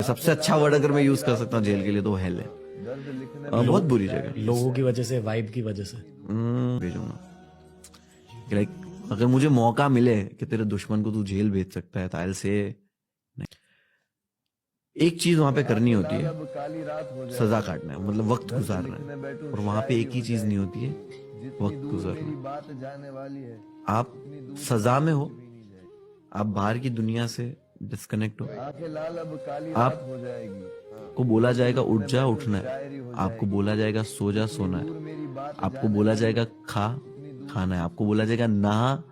सबसे अच्छा वर्ड अगर मैं यूज कर सकता हूँ जेल के लिए तो हेल है। बहुत बुरी जगह। लोगों की वजह से, वाइब की वजह से। भेजूंगा कि लाइक अगर मुझे मौका मिले कि तेरे दुश्मन को तू जेल भेज सकता है तो आई से एक चीज वहां पे करनी होती है, सजा काटना है, मतलब वक्त गुजारना है। और वहां पे एक ही चीज नहीं होती है, वक्त गुजारना। आप सजा में हो, आप बाहर की दुनिया से डिस्कनेक्ट हो, आप को बोला जाएगा उठ जा, उठना है। आपको बोला जाएगा सो जा, सोना है। आपको बोला जाएगा खा, खाना है। आपको बोला जाएगा नहा,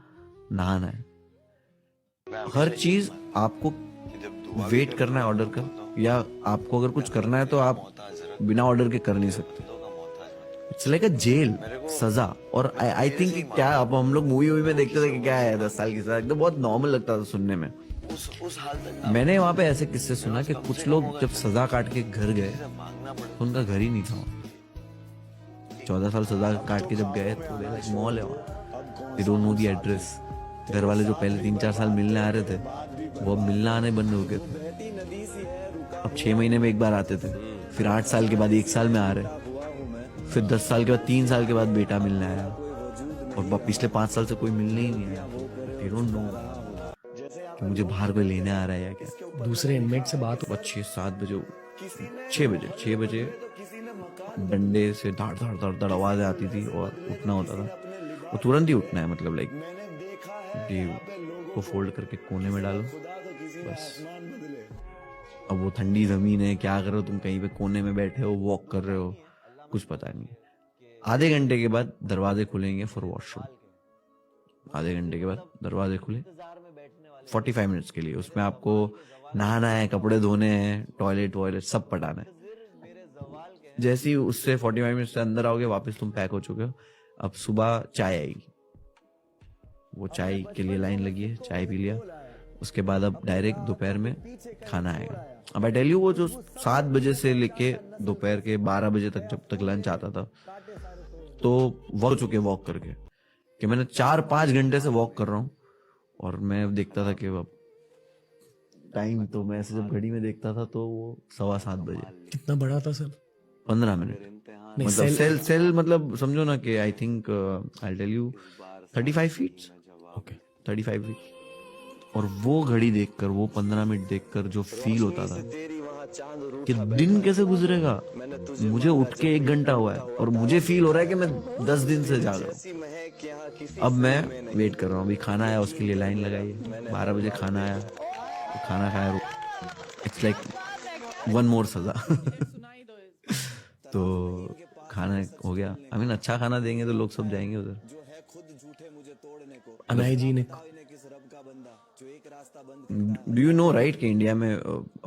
नहाना है। हर चीज आपको वेट करना है ऑर्डर का, या आपको अगर कुछ करना है तो आप बिना ऑर्डर के कर नहीं सकते। इट्स लाइक अ जेल, सजा। और आई थिंक क्या अब हम लोग मूवी में देखते थे कि क्या है 10 साल की सजा, एकदम बहुत नॉर्मल लगता था सुनने में। मैंने वहां पे ऐसे किस्से सुना कि कुछ लोग जब सजा काट के घर गए तो उनका घर ही नहीं था। 14 साल सजा काट के जब गए तो मॉल है वहाँ, they don't know the address. घर वाले जो पहले 3-4 साल मिलने आ रहे थे वो अब मिलने आने बंद हो गए थे। अब 6 महीने में एक बार आते थे, फिर 8 साल के बाद 1 साल में आ रहे, फिर 10 साल के बाद 3 साल के बाद बेटा मिलने आया, और पिछले 5 साल से कोई मिलने ही नहीं आया। दे डोंट नो कि मुझे बाहर कोई लेने आ रहा है या क्या। दूसरे इनमेट से बात हो। 6-7 बजे, 6 बजे डंडे से धाड़ धाड़ धाड़ धाड़ आवाजें आती थी और उठना होता था। वो तुरंत ही उठना है, मतलब लाइक को फोल्ड करके कोने में डालो बस। अब वो ठंडी जमीन है, क्या कर रहे हो तुम, कहीं पे कोने में बैठे हो, वॉक कर रहे हो, कुछ पता नहीं। आधे घंटे के बाद दरवाजे खुलेंगे फॉर वॉशरूम। आधे घंटे के बाद दरवाजे खुले 45 मिनट्स के लिए। उसमें आपको नहाना है, कपड़े धोने हैं, टॉयलेट वॉयलेट सब पटाना है। जैसे ही उससे 45 मिनट से अंदर आओगे वापस तुम पैक हो चुके हो। अब सुबह चाय आएगी, वो चाय के लिए लाइन लगी है, चाय पी लिया। उसके बाद अब डायरेक्ट दोपहर में खाना आएगा। अब आई टेल यू, वो जो 7 बजे से लेके दोपहर के 12 बजे तक जब तक लंच आता था तो वॉक चुके वॉक करके कि मैंने 4-5 घंटे से वॉक कर रहा हूँ। और मैं देखता था कि अब टाइम, तो मैं ऐसे जब घड़ी में देखता था तो वो 7:15 बजे। कितना बड़ा था सर? 15 मिनट मतलब सेल मतलब समझो ना कि I think I tell you 35 feet. Okay, 35 feet. और वो घड़ी देखकर, वो 15 मिनट देखकर जो फील होता था कि दिन कैसे गुजरेगा। मुझे उठ के 1 घंटा हुआ है और मुझे फील हो रहा है कि मैं 10 दिन से जाग रहा हूँ। अब मैं वेट कर रहा हूँ, अभी खाना आया उसके लिए लाइन लगाई है। 12 बजे खाना आया, तो खाना खाया। इट्स लाइक वन मोर सजा। तो खाना हो गया। आई मीन अच्छा खाना देंगे तो लोग सब जाएंगे उधर। Unhygienic. Do you know right कि इंडिया में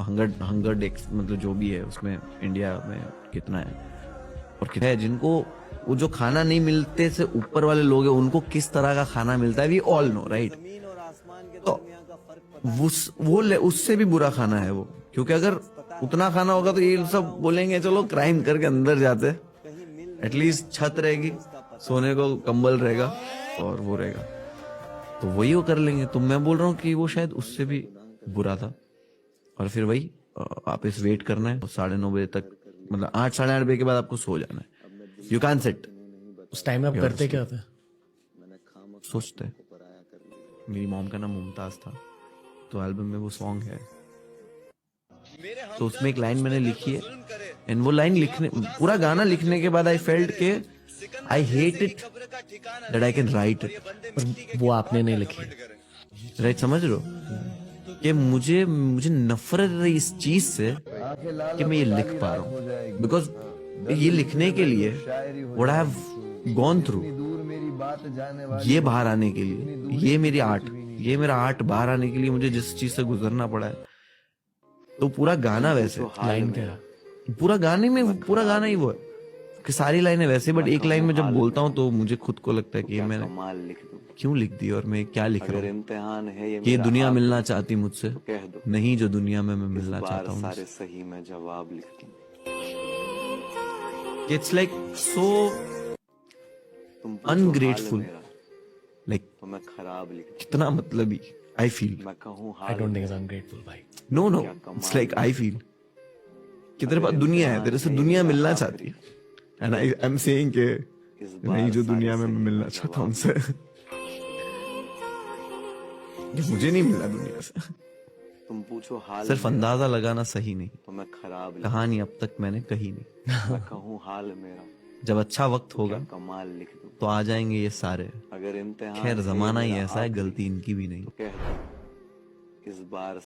हंगर डेक्स मतलब जो भी है उसमें इंडिया में कितना है, और कितना है जिनको वो जो खाना नहीं मिलते से ऊपर वाले लोग हैं उनको किस तरह का खाना मिलता है, वी ऑल नो राइट। तो वो उससे भी बुरा खाना है वो, क्योंकि अगर उतना खाना होगा तो ये सब बोलेंगे चलो क्राइम करके अंदर जाते, एटलीस्ट छत रहेगी, सोने को कंबल रहेगा और वो रहेगा, तो वही वो कर लेंगे। तो मैं बोल रहा हूँ कि वो शायद उससे भी बुरा था। और फिर वही आप इस वेट करना है 9:30 बजे तक, मतलब 8-8:30 बजे के बाद आपको सो जाना है। You can set. उस टाइम में आप करते क्या थे? सोचते। मेरी मॉम का नाम मुमताज था, तो एल्बम में वो सॉन्ग है, तो उसमें एक लाइन मैंने लिखी है। एंड वो लाइन लिखने, पूरा गाना लिखने के बाद आई फेल्ट के I hate it that I can write it. वो आपने नहीं लिखी? राइट, समझ रहे हो कि मुझे नफरत है इस चीज से कि मैं ये लिख पा रहा हूँ। बिकॉज ये लिखने के लिए what I have gone through, ये बाहर आने के लिए, ये मेरा आर्ट बाहर आने के लिए मुझे जिस चीज से गुजरना पड़ा है, तो पूरा गाना वैसे। लाइन क्या है? पूरा गाना ही वो है कि सारी लाइनें वैसे, बट एक लाइन में जब बोलता हूँ तो मुझे खुद को लगता है कि मैंने क्यों लिख दी और मैं क्या लिख रहा हूँ। ये दुनिया मिलना चाहती मुझसे नहीं जो दुनिया में मैं मिलना चाहता हूँ। सारे सही में जवाब लिख दूं। It's like so ungrateful, like तो मैं खराब लिख कितना मतलबी। आई फील मैं कहूँ आई हाल don't think I am grateful भाई. No no it's like I feel कि तेरे पास दुनिया है, तेरे से दुनिया मिलना चाहती है, एंड आई एम सेइंग कि इस नहीं, जो सारे दुनिया में सही मैं मिलना का चाहता हूँ जवाब उनसे ये मुझे नहीं मिला दुनिया से. तुम पूछो हाल सिर्फ मेरा, अंदाजा लगाना सही नहीं, तो मैं खराब लिख कहानी अब तक मैंने कही नहीं. मैं कहूँ हाल मेरा जब अच्छा वक्त होगा कमाल लिख दूं. तो आ जाएंगे ये सारे. अगर इम्तिहान खैर है जमाना ही मेरा ऐसा है, आखिरी, गलती इनकी भी नहीं. तो कह दो इस बार